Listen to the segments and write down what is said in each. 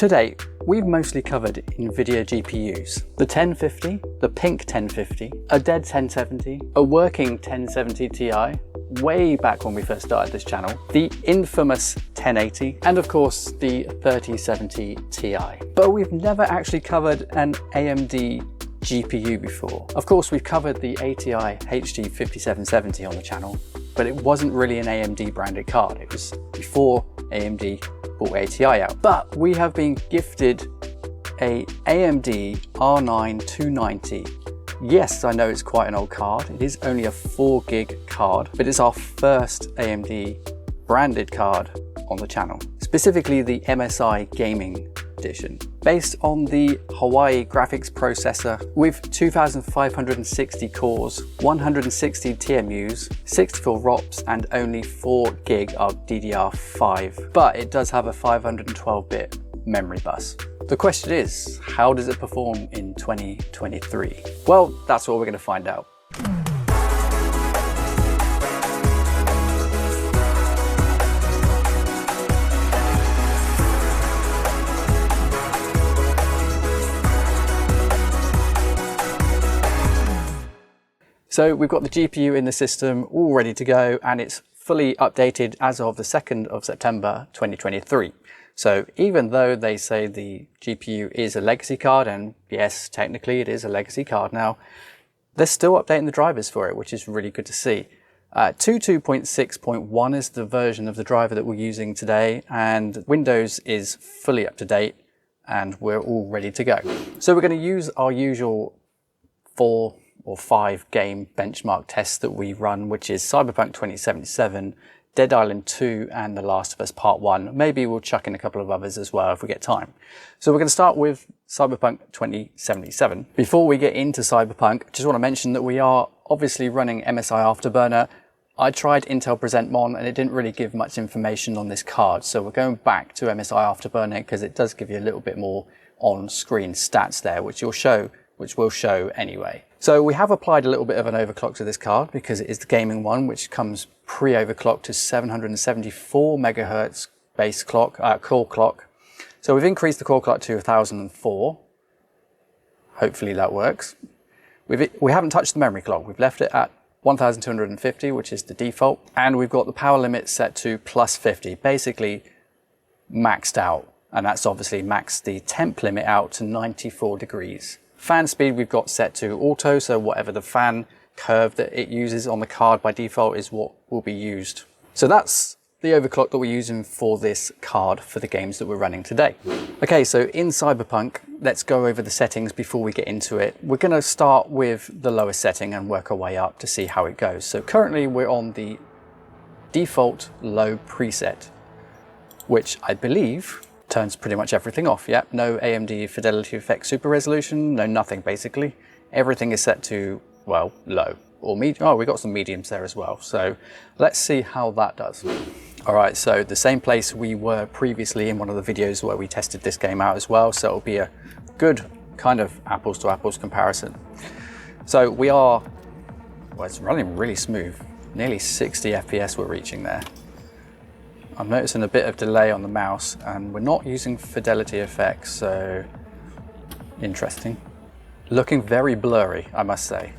To date, we've mostly covered NVIDIA GPUs. The 1050, the pink 1050, a dead 1070, a working 1070 Ti, way back when we first started this channel, the infamous 1080, and of course the 3070 Ti. But we've never actually covered an AMD GPU before. Of course, we've covered the ATI HD5770 on the channel, but it wasn't really an AMD branded card. It was before AMD bought ATI out. But we have been gifted a AMD R9 290. Yes, I know it's quite an old card. It is only a 4 gig card, but it's our first AMD branded card on the channel, specifically the MSI Gaming Edition, based on the Hawaii graphics processor with 2,560 cores, 160 TMUs, 64 ROPs, and only 4 gig of DDR5. But it does have a 512-bit memory bus. The question is, how does it perform in 2023? Well, that's what we're going to find out. So we've got the GPU in the system all ready to go, and it's fully updated as of the 2nd of September 2023. So even though they say the GPU is a legacy card, and yes, technically it is a legacy card now, they're still updating the drivers for it, which is really good to see. 2.6.1 is the version of the driver that we're using today, and Windows is fully up to date, and we're all ready to go. So we're going to use our usual 4 or 5 game benchmark tests that we run, which is Cyberpunk 2077, Dead Island 2, and The Last of Us Part 1. Maybe we'll chuck in a couple of others as well if we get time. So we're going to start with Cyberpunk 2077. Before we get into Cyberpunk, I just want to mention that we are obviously running MSI Afterburner. I tried Intel PresentMon and it didn't really give much information on this card, so we're going back to MSI Afterburner because it does give you a little bit more on-screen stats there, which we'll show anyway. So we have applied a little bit of an overclock to this card because it is the gaming one, which comes pre-overclocked to 774 megahertz base clock, core clock. So we've increased the core clock to 1004. Hopefully that works. We haven't touched the memory clock. We've left it at 1250, which is the default. And we've got the power limit set to plus 50, basically maxed out. And that's obviously maxed the temp limit out to 94 degrees. Fan speed we've got set to auto, so whatever the fan curve that it uses on the card by default is what will be used. So that's the overclock that we're using for this card for the games that we're running today. Okay, so in Cyberpunk, let's go over the settings before we get into it. We're going to start with the lowest setting and work our way up to see how it goes. So currently we're on the default low preset, which I believe turns pretty much everything off. Yep, no AMD Fidelity Effect Super Resolution, no nothing basically. Everything is set to, well, low or medium. Oh, we got some mediums there as well. So let's see how that does. All right, so the same place we were previously in one of the videos where we tested this game out as well. So it'll be a good kind of apples to apples comparison. So we are, well, it's running really smooth. Nearly 60 FPS we're reaching there. I'm noticing a bit of delay on the mouse, and we're not using fidelity effects, so interesting. Looking very blurry, I must say.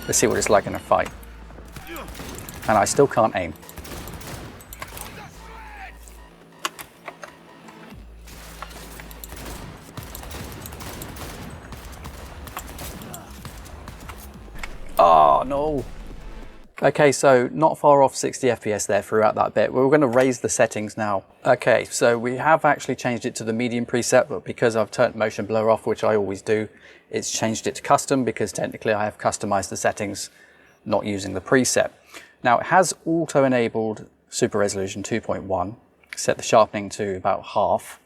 Let's see what it's like in a fight. And I still can't aim. Oh no! Okay, so not far off 60 FPS there throughout that bit. We're going to raise the settings now. Okay, so we have actually changed it to the medium preset, but because I've turned motion blur off, which I always do, it's changed it to custom because technically I have customized the settings not using the preset. Now it has auto-enabled Super Resolution 2.1, set the sharpening to about half.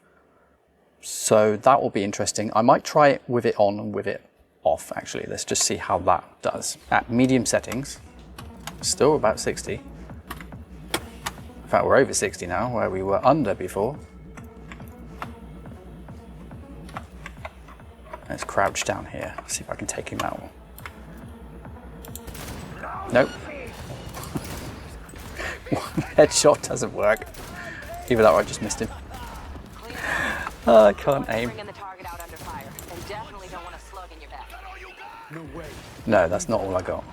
So that will be interesting. I might try it with it on and with it off actually. Let's just see how that does. At medium settings, still about 60. In fact, we're over 60 now, where we were under before. Let's crouch down here, see if I can take him out. Nope. One headshot doesn't work. Either that or I just missed him. I can't aim. Bringing the target out under fire, and definitely don't want a slug in your back. No way. No, that's not all I got.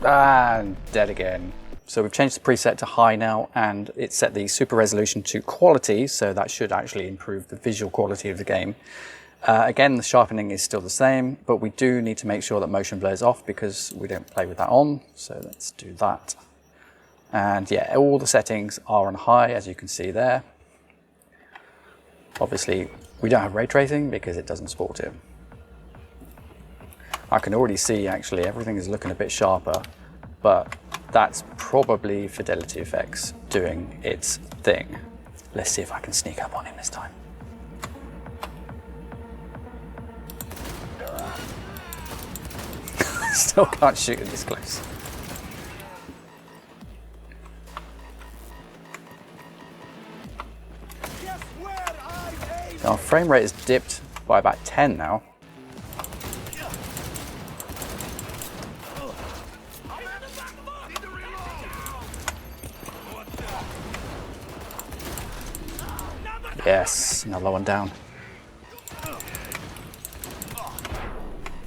And dead again. So we've changed the preset to high now, and it's set the super resolution to quality, so that should actually improve the visual quality of the game. Again, the sharpening is still the same, but we do need to make sure that motion blur is off because we don't play with that on, so let's do that. And yeah, all the settings are on high, as you can see there. Obviously, we don't have ray tracing because it doesn't support it. I can already see actually everything is looking a bit sharper, but that's probably fidelity effects doing its thing. Let's see if I can sneak up on him this time. Still can't shoot him this close. Our frame rate is dipped by about 10 now. Yes, another one down.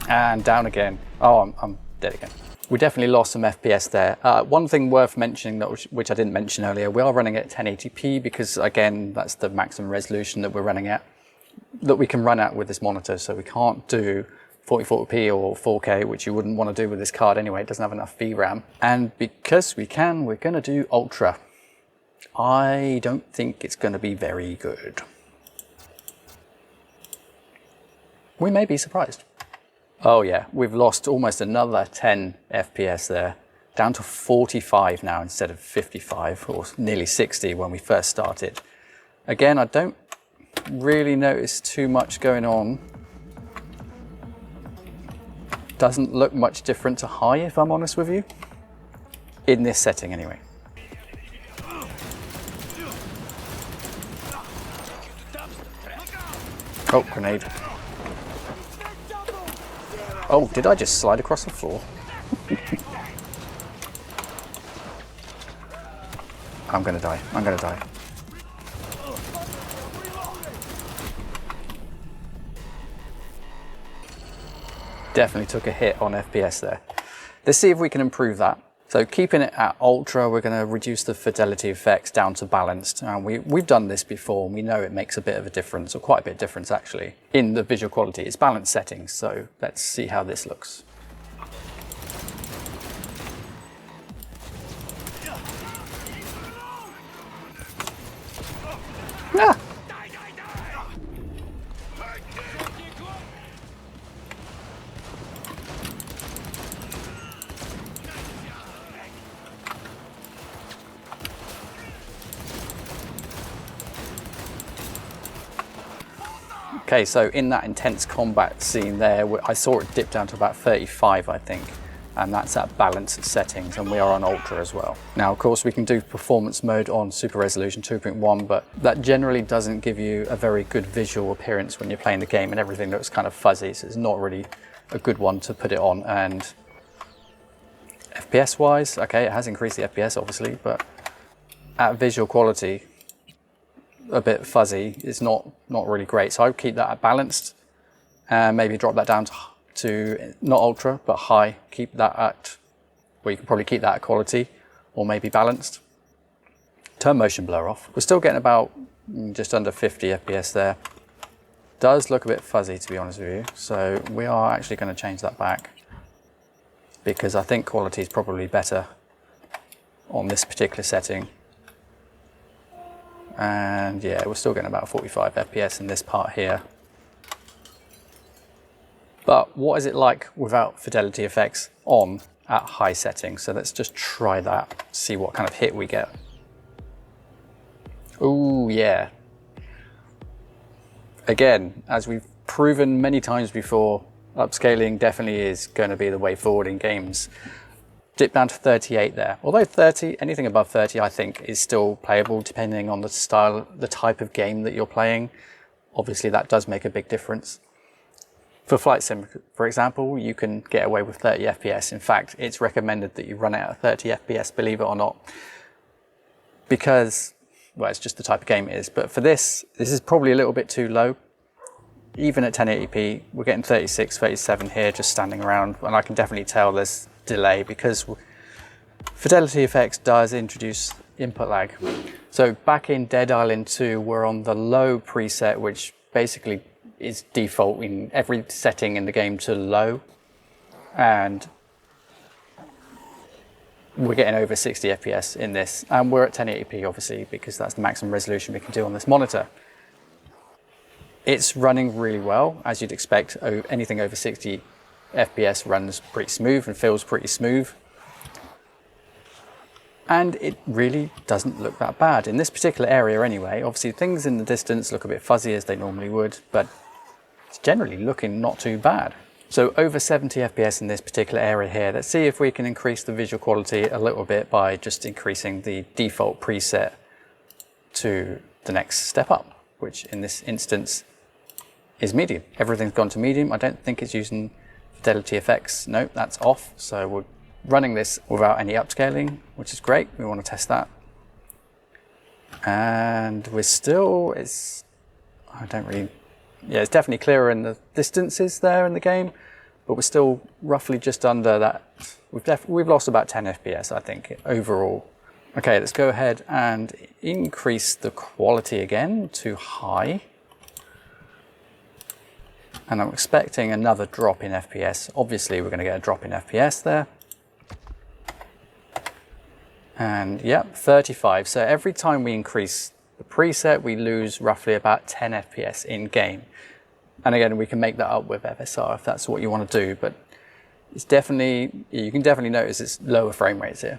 And down again. Oh, I'm dead again. We definitely lost some FPS there. One thing worth mentioning, which I didn't mention earlier, we are running at 1080p because, again, that's the maximum resolution that we're running at, that we can run at with this monitor. So we can't do 4040p or 4K, which you wouldn't want to do with this card anyway. It doesn't have enough VRAM. And because we can, we're going to do Ultra. I don't think it's going to be very good. We may be surprised. Oh yeah, we've lost almost another 10 FPS there, down to 45 now instead of 55 or nearly 60 when we first started. Again, I don't really notice too much going on. Doesn't look much different to high, if I'm honest with you. In this setting anyway. Oh, grenade. Oh, did I just slide across the floor? I'm gonna die. I'm gonna die. Definitely took a hit on FPS there. Let's see if we can improve that. So keeping it at ultra, we're going to reduce the fidelity effects down to balanced. And we've done this before, and we know it makes a bit of a difference, or quite a bit of difference actually, in the visual quality. It's balanced settings, so let's see how this looks. Ah! Okay, so in that intense combat scene there, I saw it dip down to about 35, I think, and that's at balanced settings, and we are on ultra as well. Now, of course, we can do performance mode on super resolution 2.1, but that generally doesn't give you a very good visual appearance when you're playing the game, and everything looks kind of fuzzy, so it's not really a good one to put it on. And FPS wise, okay, it has increased the FPS obviously, but at visual quality, a bit fuzzy, it's not really great. So I would keep that at balanced and maybe drop that down to not ultra but high. Keep that at, well, you can probably keep that at quality or maybe balanced. Turn motion blur off. We're still getting about just under 50 FPS there. Does look a bit fuzzy, to be honest with you, so we are actually going to change that back because I think quality is probably better on this particular setting. And yeah, we're still getting about 45 FPS in this part here. But what is it like without fidelity effects on at high settings? So let's just try that, see what kind of hit we get. Ooh, yeah. Again, as we've proven many times before, upscaling definitely is going to be the way forward in games. Dip down to 38 there. Although 30, anything above 30 I think is still playable depending on the style, the type of game that you're playing. Obviously that does make a big difference. For Flight Sim, for example, you can get away with 30 FPS. In fact, it's recommended that you run it at 30 FPS, believe it or not. because, well, it's just the type of game it is. But for this is probably a little bit too low. Even at 1080p, we're getting 36, 37 here, just standing around. And I can definitely tell there's delay because Fidelity Effects does introduce input lag. So back in Dead Island 2, we're on the low preset, which basically is default in every setting in the game to low. And we're getting over 60 FPS in this. And we're at 1080p, obviously, because that's the maximum resolution we can do on this monitor. It's running really well, as you'd expect. Anything over 60 FPS runs pretty smooth and feels pretty smooth. And it really doesn't look that bad in this particular area anyway. Obviously things in the distance look a bit fuzzy as they normally would, but it's generally looking not too bad. So over 70 FPS in this particular area here. Let's see if we can increase the visual quality a little bit by just increasing the default preset to the next step up, which in this instance is medium. Everything's gone to medium. I don't think it's using Fidelity Effects. Nope, that's off. So we're running this without any upscaling, which is great. We want to test that. And we're still, it's definitely clearer in the distances there in the game, but we're still roughly just under that. We've lost about 10 FPS, I think, overall. Okay, let's go ahead and increase the quality again to high. And I'm expecting another drop in FPS. Obviously, we're going to get a drop in FPS there. And yep, 35. So every time we increase the preset, we lose roughly about 10 FPS in game. And again, we can make that up with FSR if that's what you want to do. But it's definitely, you can definitely notice it's lower frame rates here.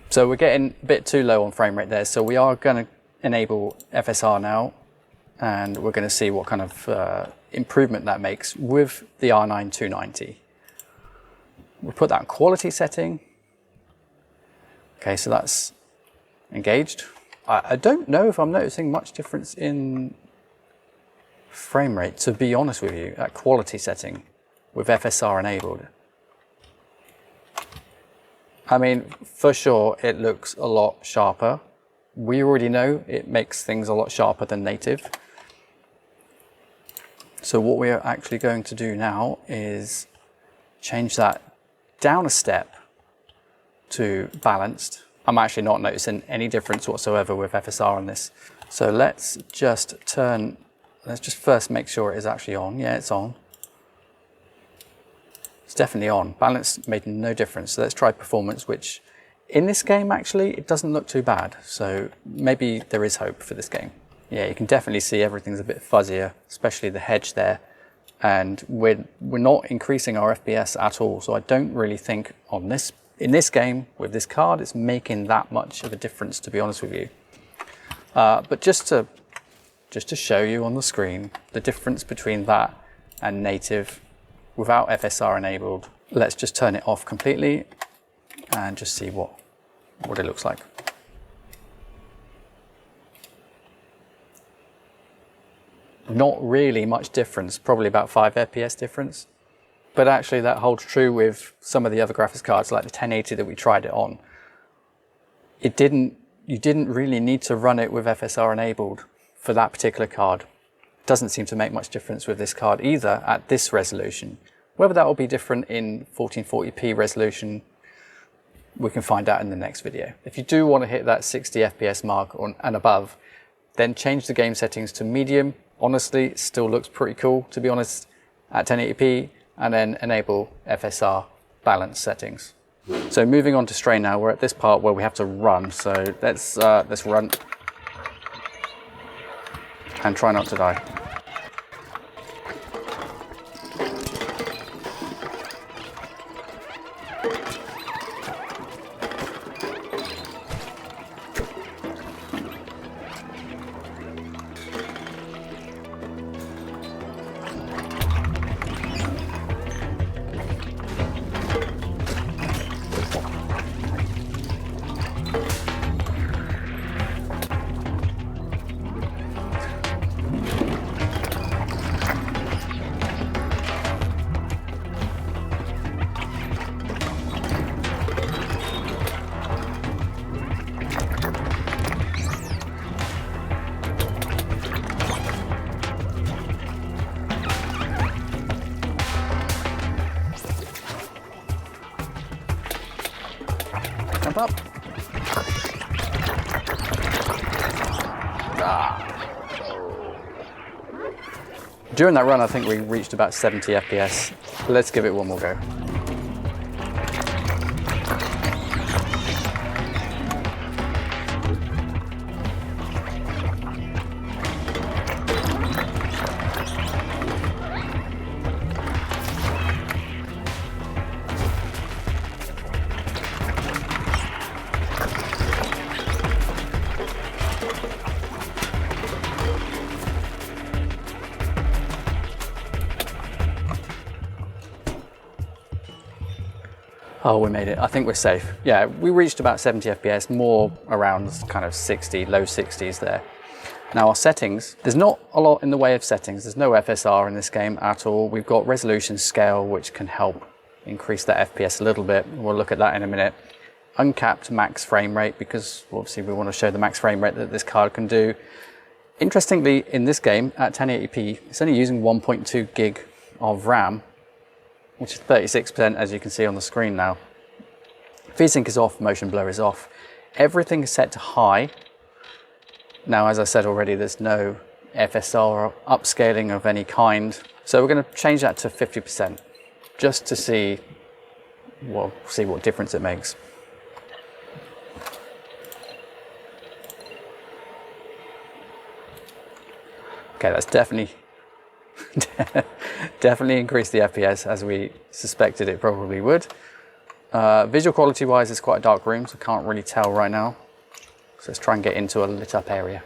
So we're getting a bit too low on frame rate there. So we are going to enable FSR now. And we're going to see what kind of improvement that makes with the R9 290. We'll put that in quality setting. Okay, so that's engaged. I don't know if I'm noticing much difference in frame rate, to be honest with you, at quality setting with FSR enabled. I mean, for sure, it looks a lot sharper. We already know it makes things a lot sharper than native. So what we're actually going to do now is change that down a step to balanced. I'm actually not noticing any difference whatsoever with FSR on this. So let's just first make sure it is actually on. Yeah, it's on. It's definitely on. Balance made no difference. So let's try performance, which in this game, actually, it doesn't look too bad. So maybe there is hope for this game. Yeah, you can definitely see everything's a bit fuzzier, especially the hedge there. And we're not increasing our FPS at all. So I don't really think in this game with this card, it's making that much of a difference, to be honest with you. But just to show you on the screen the difference between that and native without FSR enabled, let's just turn it off completely and just see what it looks like. Not really much difference, probably about 5 FPS difference. But actually that holds true with some of the other graphics cards, like the 1080 that we tried it on. You didn't really need to run it with FSR enabled for that particular card. Doesn't seem to make much difference with this card either at this resolution. Whether that will be different in 1440p resolution, we can find out in the next video. If you do want to hit that 60 FPS mark and above, then change the game settings to medium. Honestly, it still looks pretty cool, to be honest, at 1080p, and then enable FSR balance settings. So moving on to strain now, we're at this part where we have to run. So let's run and try not to die. jump up. During that run, I think we reached about 70 FPS. Let's give it one more go. Oh, we made it. I think we're safe. Yeah, we reached about 70 FPS, more around kind of 60, low 60s there. Now our settings, there's not a lot in the way of settings. There's no FSR in this game at all. We've got resolution scale, which can help increase that FPS a little bit. We'll look at that in a minute. Uncapped max frame rate, because obviously we want to show the max frame rate that this card can do. Interestingly, in this game at 1080p, it's only using 1.2 gig of RAM, which is 36%, as you can see on the screen now. VSync is off, motion blur is off. Everything is set to high. Now, as I said already, there's no FSR or upscaling of any kind. So we're going to change that to 50%, just to see what difference it makes. Okay, that's definitely increased the FPS, as we suspected it probably would. Visual quality wise, it's quite a dark room, so I can't really tell right now. So let's try and get into a lit up area.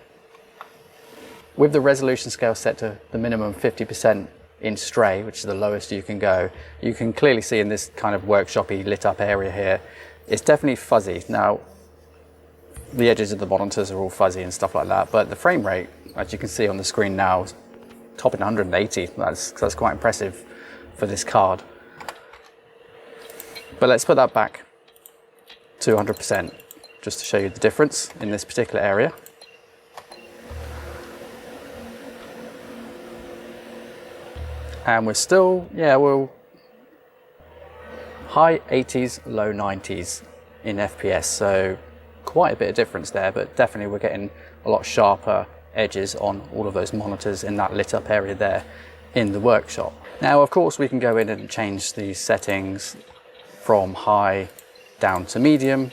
With the resolution scale set to the minimum 50% in Stray, which is the lowest you can go, you can clearly see in this kind of workshop-y lit up area here, it's definitely fuzzy. Now, the edges of the monitors are all fuzzy and stuff like that, but the frame rate, as you can see on the screen now, is topping 180. That's quite impressive for this card. But let's put that back to 100%, just to show you the difference in this particular area. And we're still, we're high 80s, low 90s in FPS, so quite a bit of difference there, but definitely we're getting a lot sharper edges on all of those monitors in that lit up area there in the workshop. Now, of course, we can go in and change these settings from high down to medium,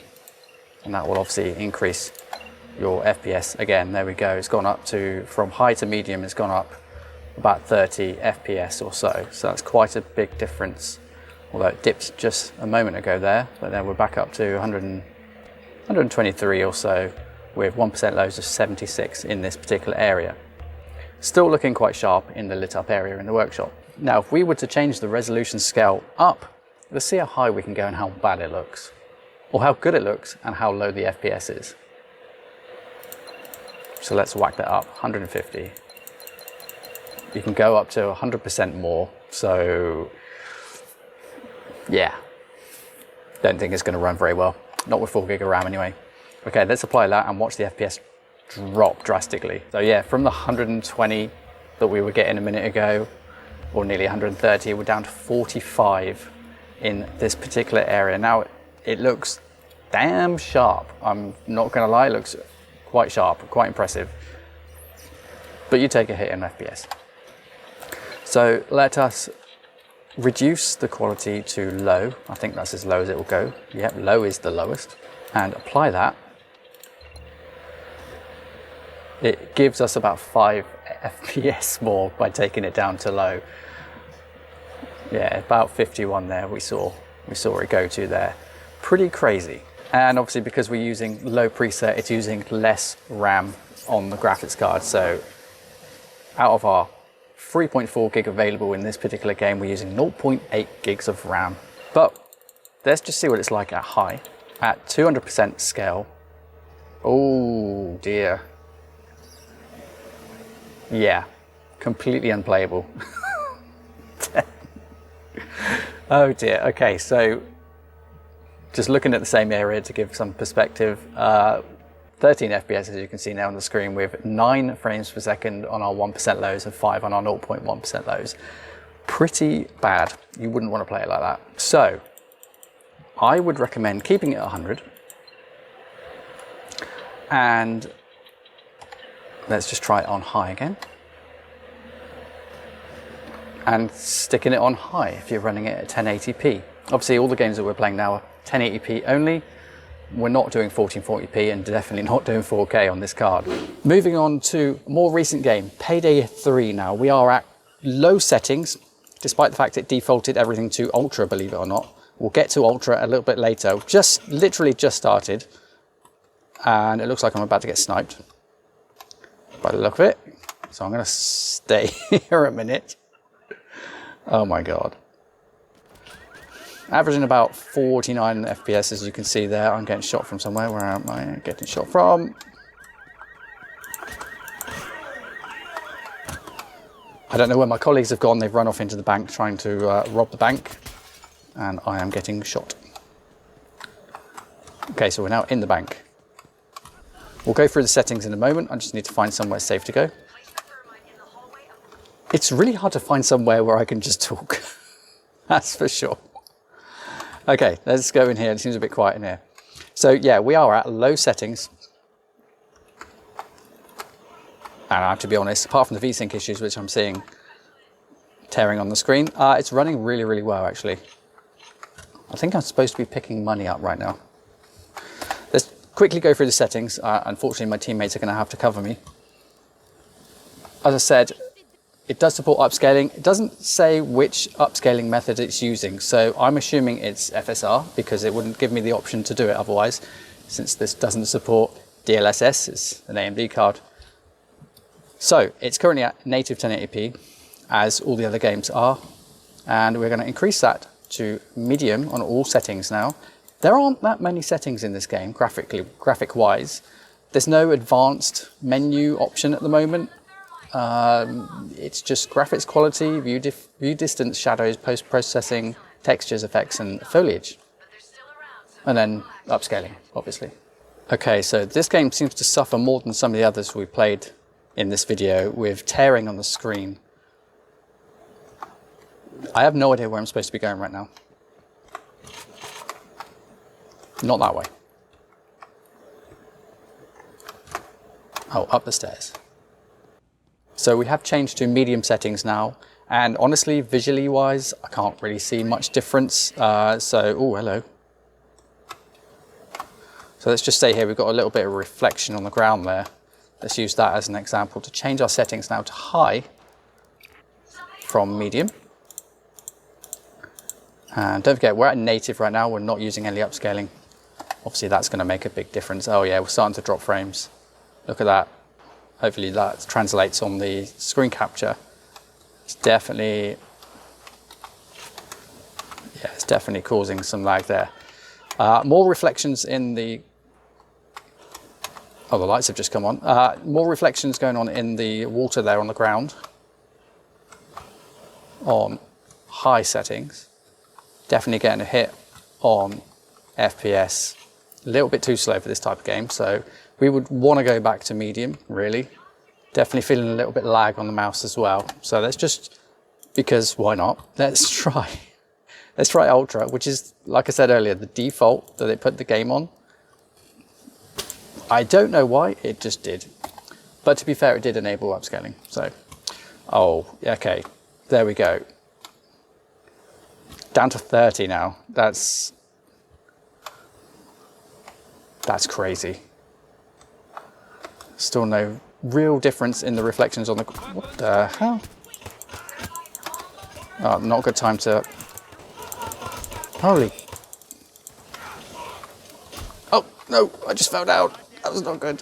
and that will obviously increase your FPS. Again, there we go. It's gone up from high to medium, it's gone up about 30 FPS or so. So that's quite a big difference, although it dipped just a moment ago there, but then we're back up to 123 or so, with 1% lows of 76 in this particular area. Still looking quite sharp in the lit up area in the workshop. Now, if we were to change the resolution scale up, let's see how high we can go and how bad it looks, or how good it looks and how low the FPS is. So let's whack that up, 150. You can go up to 100% more, so yeah, don't think it's going to run very well, not with 4 gig of RAM anyway. Okay, let's apply that and watch the FPS drop drastically. So yeah, from the 120 that we were getting a minute ago, or nearly 130, we're down to 45 in this particular area. Now, it looks damn sharp. I'm not gonna lie, it looks quite sharp, quite impressive. But you take a hit in FPS. So let us reduce the quality to low. I think that's as low as it will go. Yep, low is the lowest. And apply that. It gives us about 5 FPS more by taking it down to low. Yeah, about 51 there we saw it go to there. Pretty crazy. And obviously because we're using low preset, it's using less RAM on the graphics card. So out of our 3.4 gig available in this particular game, we're using 0.8 gigs of RAM. But let's just see what it's like at high. At 200% scale. Oh dear. Yeah, completely unplayable. Oh dear. Okay, so just looking at the same area to give some perspective, 13 FPS as you can see now on the screen, with 9 frames per second on our 1% lows and 5 on our 0.1% lows. Pretty bad. You wouldn't want to play it like that. So I would recommend keeping it at 100 And let's just try it on high again. And sticking it on high if you're running it at 1080p. Obviously all the games that we're playing now are 1080p only. We're not doing 1440p and definitely not doing 4K on this card. Moving on to a more recent game, Payday 3 now. We are at low settings, despite the fact it defaulted everything to ultra, believe it or not. We'll get to ultra a little bit later. Literally just started. And it looks like I'm about to get sniped by the look of it. So I'm gonna stay here a minute. Oh my God. Averaging about 49 FPS, as you can see there. I'm getting shot from somewhere. Where am I getting shot from? I don't know where my colleagues have gone. They've run off into the bank trying to rob the bank. And I am getting shot. Okay, so we're now in the bank. We'll go through the settings in a moment. I just need to find somewhere safe to go. It's really hard to find somewhere where I can just talk. That's for sure. Okay, let's go in here. It seems a bit quiet in here. So yeah, we are at low settings. And I have to be honest, apart from the VSync issues, which I'm seeing tearing on the screen, it's running really, really well actually. I think I'm supposed to be picking money up right now. Let's quickly go through the settings. Unfortunately, my teammates are going to have to cover me. As I said, it does support upscaling. It doesn't say which upscaling method it's using. So I'm assuming it's FSR because it wouldn't give me the option to do it otherwise, since this doesn't support DLSS, it's an AMD card. So it's currently at native 1080p, as all the other games are. And we're going to increase that to medium on all settings now. There aren't that many settings in this game, graphic-wise. There's no advanced menu option at the moment. It's just graphics quality, view distance, shadows, post-processing, textures, effects, and foliage. And then upscaling, obviously. Okay, so this game seems to suffer more than some of the others we played in this video with tearing on the screen. I have no idea where I'm supposed to be going right now. Not that way. Oh, up the stairs. So we have changed to medium settings now, and honestly, visually wise, I can't really see much difference. Oh, hello. So let's just say here we've got a little bit of reflection on the ground there. Let's use that as an example to change our settings now to high from medium. And don't forget, we're at native right now. We're not using any upscaling. Obviously, that's going to make a big difference. Oh yeah, we're starting to drop frames. Look at that. Hopefully that translates on the screen capture. It's definitely causing some lag there. More reflections in the... Oh, the lights have just come on. More reflections going on in the water there on the ground. On high settings. Definitely getting a hit on FPS. A little bit too slow for this type of game, so we would want to go back to medium, really. Definitely feeling a little bit lag on the mouse as well. So let's just, because why not? Let's try Ultra, which is, like I said earlier, the default that they put the game on. I don't know why, it just did. But to be fair, it did enable upscaling. So, oh, okay, there we go. Down to 30 now. That's crazy. Still no real difference in the reflections on the... What the hell? Oh, not a good time to... Holy... Oh, no, I just fell down. That was not good.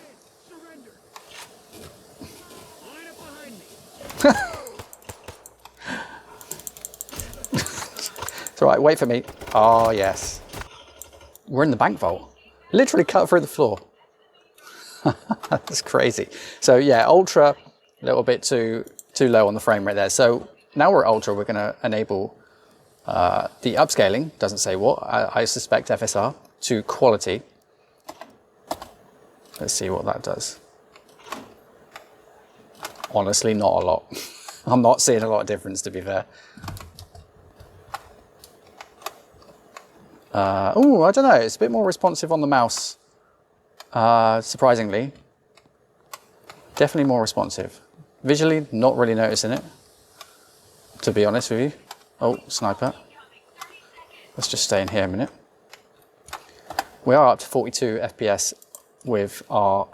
It's all right, wait for me. Oh, yes. We're in the bank vault. Literally cut through the floor. That's crazy. So yeah, Ultra, a little bit too low on the frame rate there. So now we're at Ultra, we're going to enable the upscaling, doesn't say what, I suspect FSR, to quality. Let's see what that does. Honestly, not a lot. I'm not seeing a lot of difference, to be fair. Oh, I don't know, it's a bit more responsive on the mouse surprisingly, definitely more responsive. Visually, not really noticing it, to be honest with you. Oh, sniper. Let's just stay in here a minute. We are up to 42 FPS with our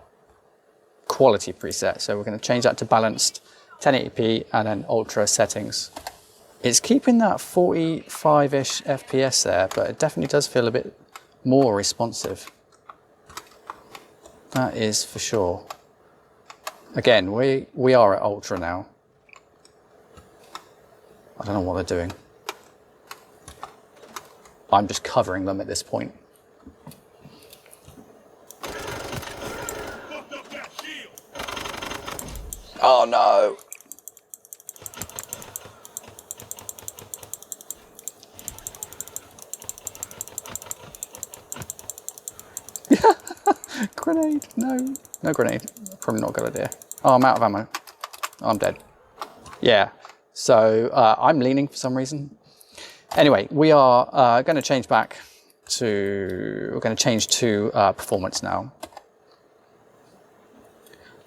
quality preset. So we're going to change that to balanced 1080p and then ultra settings. It's keeping that 45-ish FPS there, but it definitely does feel a bit more responsive. That is for sure. Again, we are at ultra now. I don't know what they're doing. I'm just covering them at this point. Oh no! Grenade, no. No grenade, probably not a good idea. Oh, I'm out of ammo. Oh, I'm dead. Yeah, so I'm leaning for some reason. Anyway, we are going to change back to, we're going to change to performance now.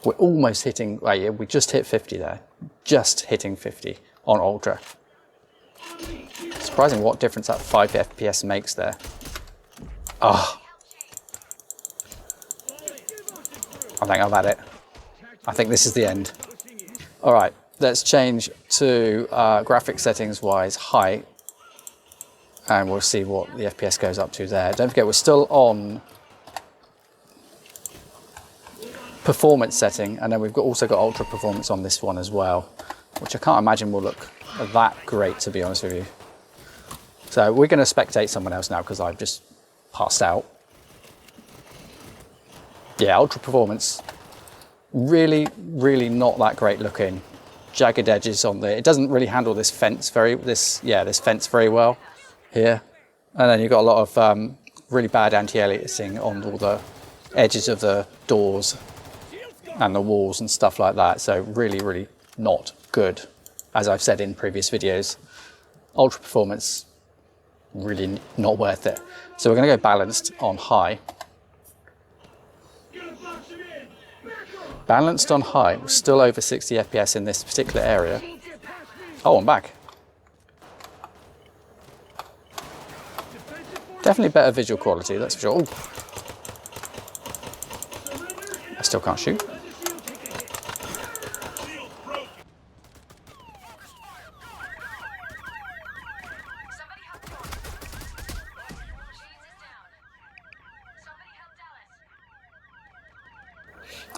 We're almost hitting, well, yeah, we just hit 50 there. Just hitting 50 on Ultra. Surprising what difference that 5 FPS makes there. Oh. I think I've had it. I think this is the end. All right, let's change to graphics settings wise high. And we'll see what the FPS goes up to there. Don't forget, we're still on performance setting, and then we've also got ultra performance on this one as well, which I can't imagine will look that great, to be honest with you. So we're going to spectate someone else now because I've just passed out. Yeah, ultra performance, really not that great looking. Jagged edges on there. It doesn't really handle this fence very well here, and then you've got a lot of really bad anti-aliasing on all the edges of the doors and the walls and stuff like that. So really not good, as I've said in previous videos. Ultra performance, really not worth it. So we're going to go balanced on high. Balanced on high, we're still over 60 FPS in this particular area. Oh, I'm back. Definitely better visual quality, that's for sure. Ooh. I still can't shoot.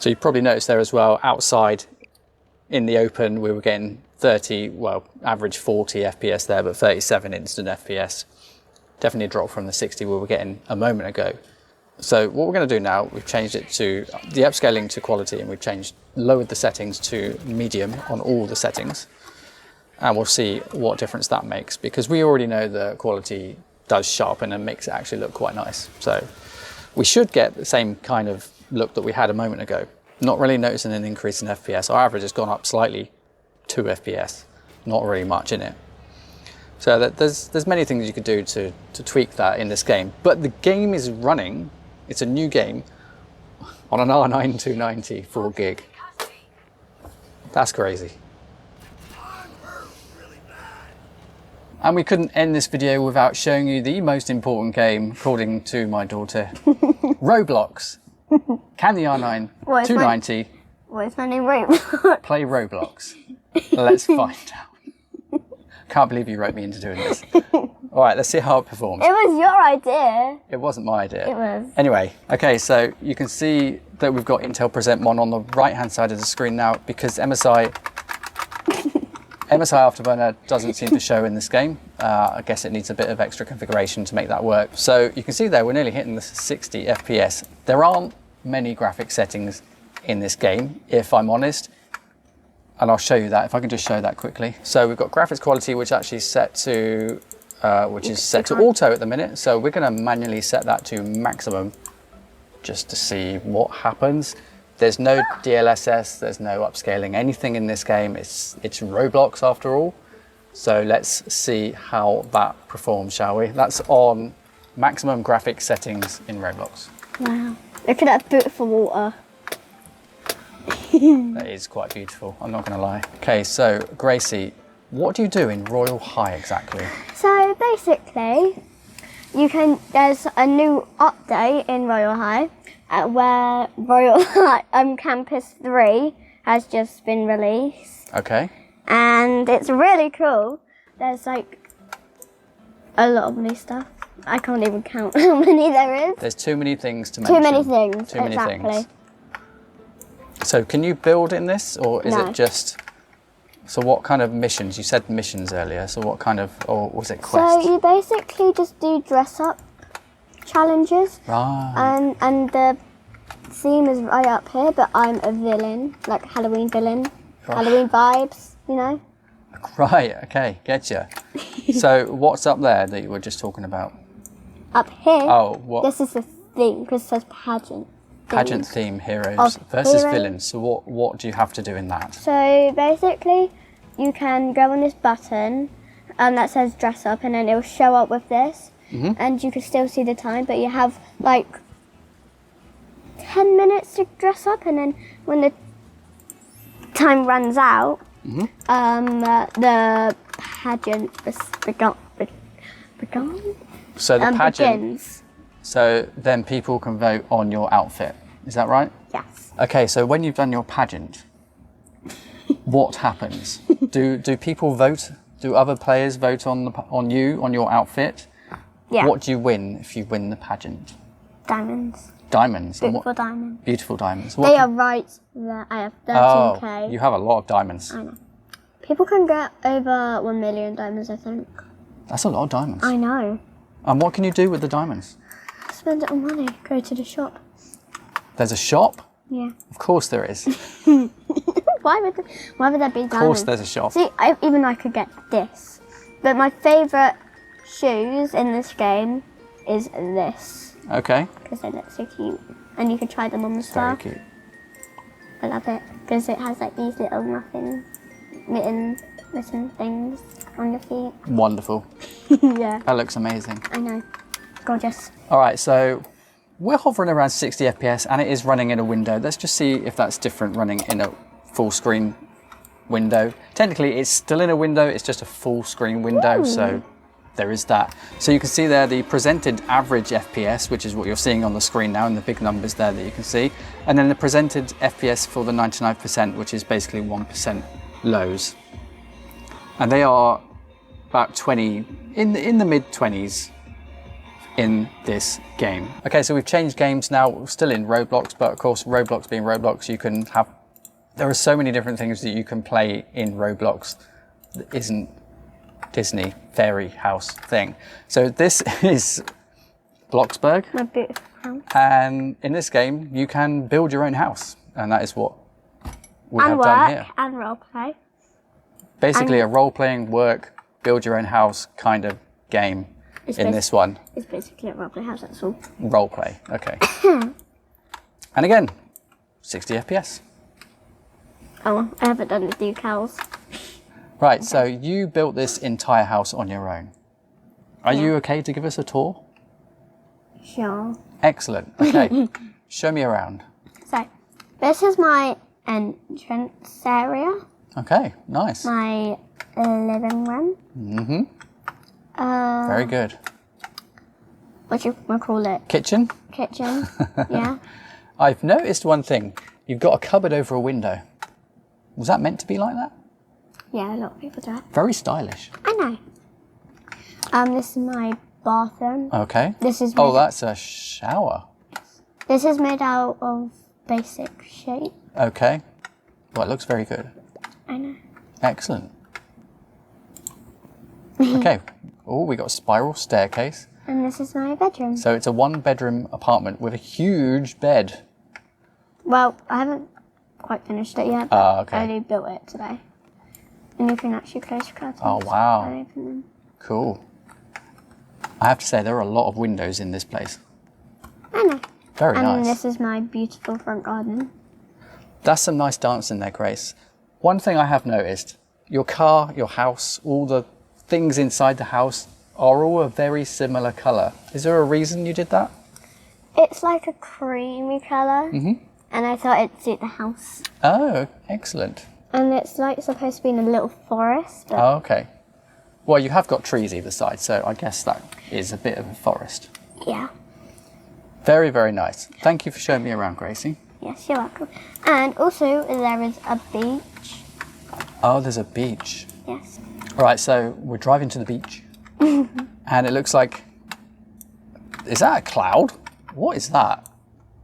So you probably noticed there as well, outside in the open, we were getting 30, well, average 40 FPS there, but 37 instant FPS. Definitely a drop from the 60 we were getting a moment ago. So what we're going to do now, we've changed it to the upscaling to quality, and we've lowered the settings to medium on all the settings. And we'll see what difference that makes, because we already know the quality does sharpen and makes it actually look quite nice. So we should get the same kind of look that we had a moment ago. Not really noticing an increase in FPS. Our average has gone up slightly, 2 FPS, not really much in it. So there's many things you could do to tweak that in this game. But the game is running, it's a new game, on an R9 290 4 gig. That's crazy. And we couldn't end this video without showing you the most important game, according to my daughter, Roblox. Can the R9 290 What's my name? Roblox. play Roblox? Let's find out. Can't believe you wrote me into doing this. All right, let's see how it performs. It was your idea. It wasn't my idea. It was. Anyway, okay, so you can see that we've got Intel Present Mon on the right-hand side of the screen now, because MSI Afterburner doesn't seem to show in this game. I guess it needs a bit of extra configuration to make that work. So you can see there, we're nearly hitting the 60 FPS. There aren't many graphic settings in this game, if I'm honest. And I'll show you that, if I can just show that quickly. So we've got graphics quality, which actually is set to auto at the minute. So we're gonna manually set that to maximum, just to see what happens. There's no DLSS, there's no upscaling, anything in this game. It's Roblox after all. So let's see how that performs, shall we? That's on maximum graphics settings in Roblox. Wow. Look at that beautiful water. That is quite beautiful, I'm not going to lie. Okay, so Gracie, what do you do in Royal High exactly? So basically, there's a new update in Royal High where Royal High Campus 3 has just been released. Okay. And it's really cool. There's like a lot of new stuff. I can't even count how many there is. There's too many things to mention. Too many things, Too many exactly. things. So can you build in this, or is No. it just... So what kind of missions? You said missions earlier, so what kind of... Or was it quests? So you basically just do dress up challenges. Right. And the theme is right up here, but I'm a villain, like Halloween villain. Right. Halloween vibes, you know? Right, okay, getcha. So what's up there that you were just talking about? Up here, Oh, what? this is the theme, because it says pageant. Pageant theme heroes Of versus heroes. villains. So what do you have to do in that? So basically, you can go on this button that says dress up, and then it will show up with this. And you can still see the time, but you have like 10 minutes to dress up, and then when the time runs out, the pageant is begun. So the pageant... Begins. So then people can vote on your outfit. Is that right? Yes. Okay, so when you've done your pageant, what happens? Do people vote? Do other players vote on your outfit? Yeah. What do you win if you win the pageant? Diamonds. Diamonds. And Beautiful diamonds. Beautiful diamonds. They are right there. I have 13k. Oh, you have a lot of diamonds. I know. People can get over 1 million diamonds, I think. That's a lot of diamonds. I know. And what can you do with the diamonds? Spend it on money. Go to the shop. There's a shop? Yeah. Of course there is. Why would there be diamonds? Of course there's a shop. See, even I could get this. But my favourite shoes in this game is this. Okay. Because they look so cute. And you can try them on the Very star. cute. I love it. Because it has like these little mitten things on your feet. Wonderful. Yeah. That looks amazing. I know. Gorgeous. All right, so we're hovering around 60 FPS and it is running in a window. Let's just see if that's different running in a full screen window. Technically, it's still in a window. It's just a full screen window. So there is that. So you can see there the presented average FPS, which is what you're seeing on the screen now, and the big numbers there that you can see. And then the presented FPS for the 99%, which is basically 1% lows. And they are about 20, in the mid 20s in this game. Okay, so we've changed games now. We're still in Roblox, but of course, Roblox being Roblox, there are so many different things that you can play in Roblox that isn't Disney fairy house thing. So this is Bloxburg, My beautiful house. and in this game you can build your own house, and that is what we And have done work here. and roleplay. Basically a role-playing, work, build your own house kind of game in this one. It's basically a roleplay house, that's all. Roleplay, okay. And again, 60 FPS. Oh, I haven't done the decals. Right, so you built this entire house on your own. Are you okay to give us a tour? Sure. Excellent, okay. Show me around. So, this is my entrance area. Okay, nice. My living room. Very good. What do you call it? Kitchen? Kitchen. Yeah. I've noticed one thing. You've got a cupboard over a window. Was that meant to be like that? Yeah, a lot of people do it. Very stylish. I know. This is my bathroom. Okay. This is Oh, made- that's a shower. This is made out of basic shape. Okay. Well, it looks very good. I know. Excellent. Okay. Oh, we got a spiral staircase. And this is my bedroom. So it's a one-bedroom apartment with a huge bed. Well, I haven't quite finished it yet, but Ah, okay. I only built it today. And you can actually close your curtains. Oh, wow. and open them. Cool. I have to say, there are a lot of windows in this place. I know. Very And nice. this is my beautiful front garden. That's some nice dancing there, Grace. One thing I have noticed, your car, your house, all the things inside the house are all a very similar colour. Is there a reason you did that? It's like a creamy colour. And I thought it'd suit the house. Oh, excellent. And it's like supposed to be in a little forest. But Oh, okay. Well, you have got trees either side, so I guess that is a bit of a forest. yeah. Very, very nice. Thank you for showing me around, Gracie. Yes, you're welcome. And also there is a beach. Oh, there's a beach. Yes. All right, so we're driving to the beach. And it looks like... Is that a cloud? What is that?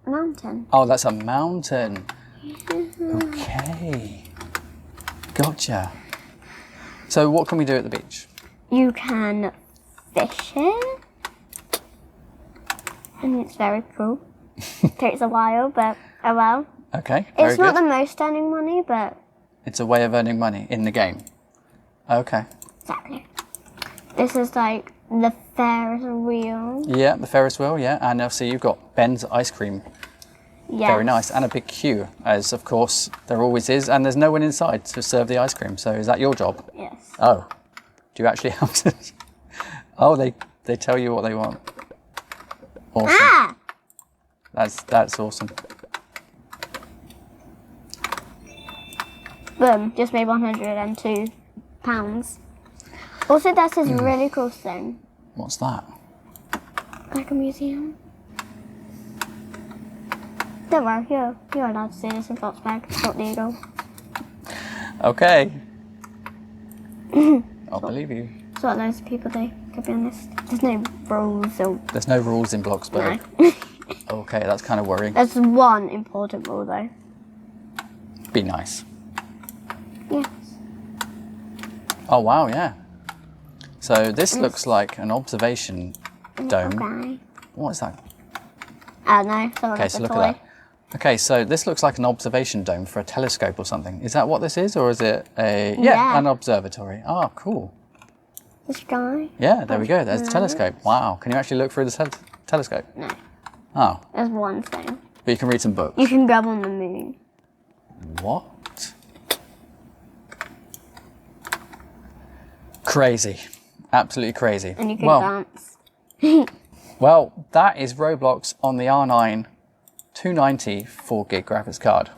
Mountain. Oh, that's a mountain. Okay. Gotcha. So what can we do at the beach? You can fish it. And it's very cool. Takes a while, but oh well. Okay, very It's not good. the most earning money, but It's a way of earning money in the game. Okay. exactly. This is like the Ferris wheel. Yeah, the Ferris wheel, yeah. And obviously you've got Ben's ice cream. Yes. Very nice. And a big queue, as of course there always is. And there's no one inside to serve the ice cream. So is that your job? Yes. Oh. Do you actually have to? Oh, they tell you what they want. Awesome. Ah! That's awesome. Boom. Just made £102. Also, there's this really cool thing. What's that? Like a museum. Don't worry, you're allowed to see this in Foxbag. It's not legal. Okay. I'll believe you. It's what loads of people do, to be honest. There's no rules or... There's no rules in Bloxburg. No. Okay, that's kind of worrying. There's one important rule, though. Be nice. Yes. Oh, wow, yeah. So this looks like an observation dome. Okay. What is that? I don't know. Someone Okay, has so a look toy. at that. Okay, so this looks like an observation dome for a telescope or something. Is that what this is, or is it a... Yeah. an observatory. Oh, cool. The sky? Yeah, there we go. There's the telescope. Wow. Can you actually look through the telescope? No. Oh, There's one thing. but you can read some books. You can go on the moon. What? Crazy. Absolutely crazy. And you can well, dance. well, that is Roblox on the R9 290 4GB graphics card.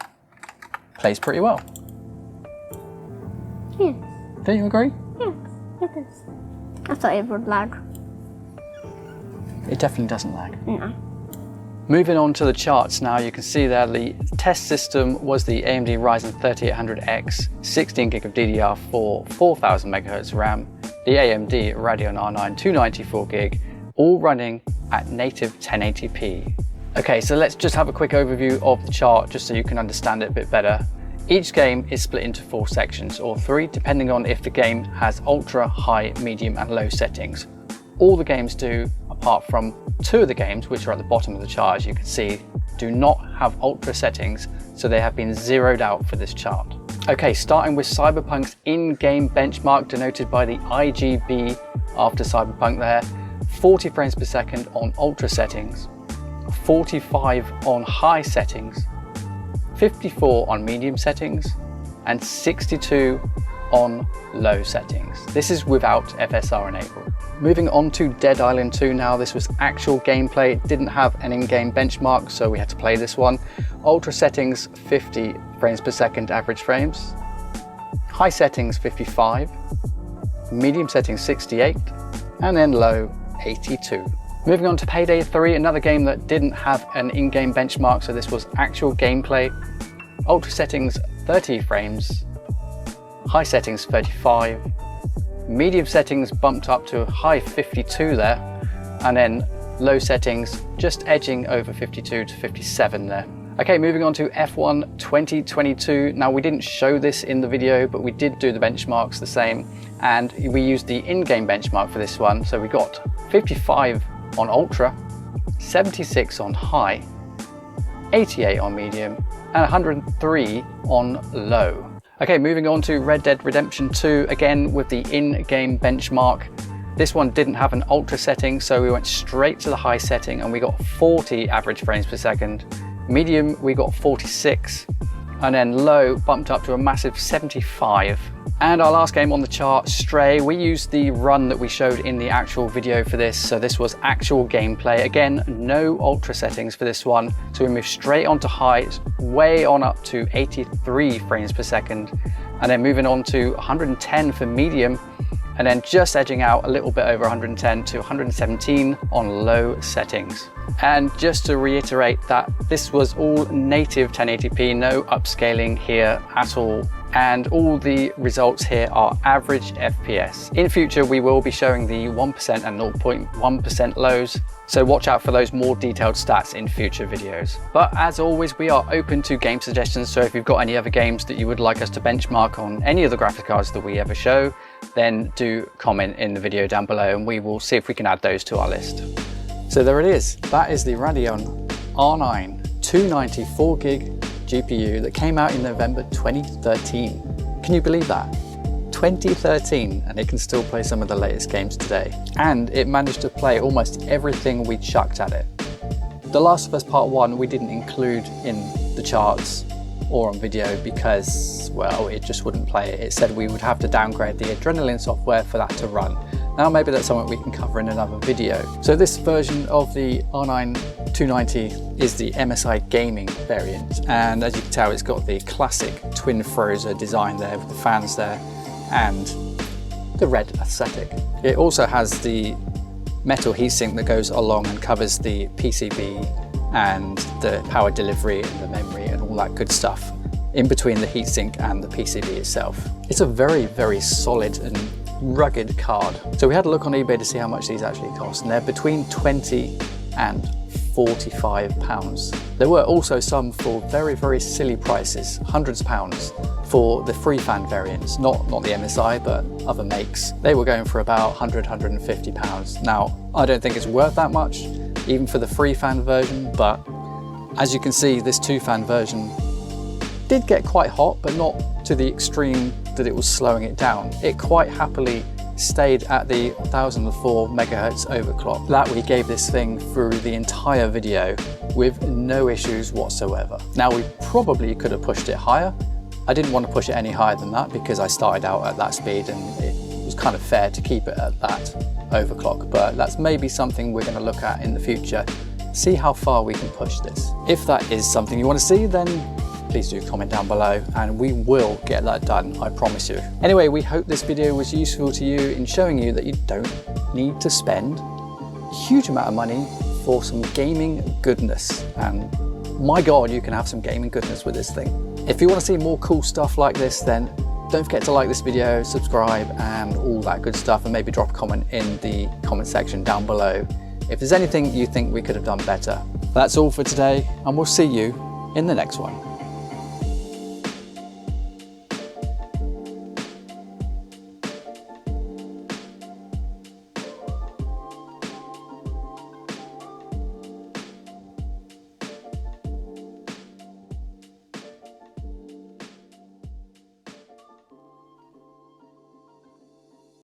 Plays pretty well. Yes. Don't you agree? Yes. It is. I thought it would lag. It definitely doesn't lag. No. Moving on to the charts now, you can see there the test system was the AMD Ryzen 3800X, 16GB of DDR4, 4000 MHz RAM, the AMD Radeon R9 290 4GB, all running at native 1080p. Okay, so let's just have a quick overview of the chart just so you can understand it a bit better. Each game is split into 4 sections, or 3, depending on if the game has ultra, high, medium and low settings. All the games do, apart from 2 of the games, which are at the bottom of the chart, as you can see, do not have ultra settings, so they have been zeroed out for this chart. Okay, starting with Cyberpunk's in-game benchmark denoted by the IGB after Cyberpunk there, 40 frames per second on ultra settings, 45 on high settings, 54 on medium settings, and 62 on low settings. This is without FSR enabled. Moving on to Dead Island 2 now. This was actual gameplay. It didn't have an in-game benchmark, so we had to play this one. Ultra settings, 50 frames per second average frames. High settings, 55. Medium settings, 68. And then low, 82. Moving on to Payday 3, another game that didn't have an in-game benchmark, so this was actual gameplay. Ultra settings, 30 frames. High settings 35, medium settings bumped up to a high 52 there, and then low settings just edging over 52 to 57 there. Okay, moving on to F1 2022. Now we didn't show this in the video, but we did do the benchmarks the same, and we used the in-game benchmark for this one. So we got 55 on Ultra, 76 on High, 88 on Medium, and 103 on Low. Okay, moving on to Red Dead Redemption 2, again with the in-game benchmark. This one didn't have an ultra setting, so we went straight to the high setting and we got 40 average frames per second. Medium, we got 46, and then low bumped up to a massive 75. And our last game on the chart, Stray, we used the run that we showed in the actual video for this. So this was actual gameplay. Again, no ultra settings for this one. So we moved straight onto high, way on up to 83 frames per second, and then moving on to 110 for medium, and then just edging out a little bit over 110 to 117 on low settings. And just to reiterate that this was all native 1080p, no upscaling here at all. And all the results here are average FPS. In future, we will be showing the 1% and 0.1% lows, so watch out for those more detailed stats in future videos. But as always, we are open to game suggestions, so if you've got any other games that you would like us to benchmark on any of the graphics cards that we ever show, then do comment in the video down below and we will see if we can add those to our list. So there it is. That is the Radeon R9 290 4GB GPU that came out in November 2013. Can you believe that? 2013, and it can still play some of the latest games today. And it managed to play almost everything we chucked at it. The Last of Us Part 1 we didn't include in the charts or on video because, well, it just wouldn't play it. It said we would have to downgrade the Adrenaline software for that to run. Now maybe that's something we can cover in another video. So this version of the R9 290 is the MSI gaming variant, and as you can tell, it's got the classic twin Frozer design there with the fans there and the red aesthetic. It also has the metal heatsink that goes along and covers the PCB and the power delivery and the memory and all that good stuff in between the heatsink and the PCB itself. It's a very, very solid and rugged card. So we had a look on eBay to see how much these actually cost, and they're between 20 and 45 pounds. There were also some for very, very silly prices, hundreds of pounds, for the free fan variants, not the MSI, but other makes. They were going for about 100, 150 pounds. Now, I don't think it's worth that much, even for the free fan version, but as you can see, this 2-fan version did get quite hot, but not to the extreme that it was slowing it down. It quite happily stayed at the 1004 megahertz overclock that we gave this thing through the entire video with no issues whatsoever. Now, we probably could have pushed it higher. I didn't want to push it any higher than that because I started out at that speed and it was kind of fair to keep it at that overclock, but that's maybe something we're going to look at in the future, see how far we can push this. If that is something you want to see, then please do comment down below and we will get that done, I promise you. Anyway, we hope this video was useful to you in showing you that you don't need to spend a huge amount of money for some gaming goodness. And my God, you can have some gaming goodness with this thing. If you want to see more cool stuff like this, then don't forget to like this video, subscribe and all that good stuff, and maybe drop a comment in the comment section down below if there's anything you think we could have done better. That's all for today, and we'll see you in the next one.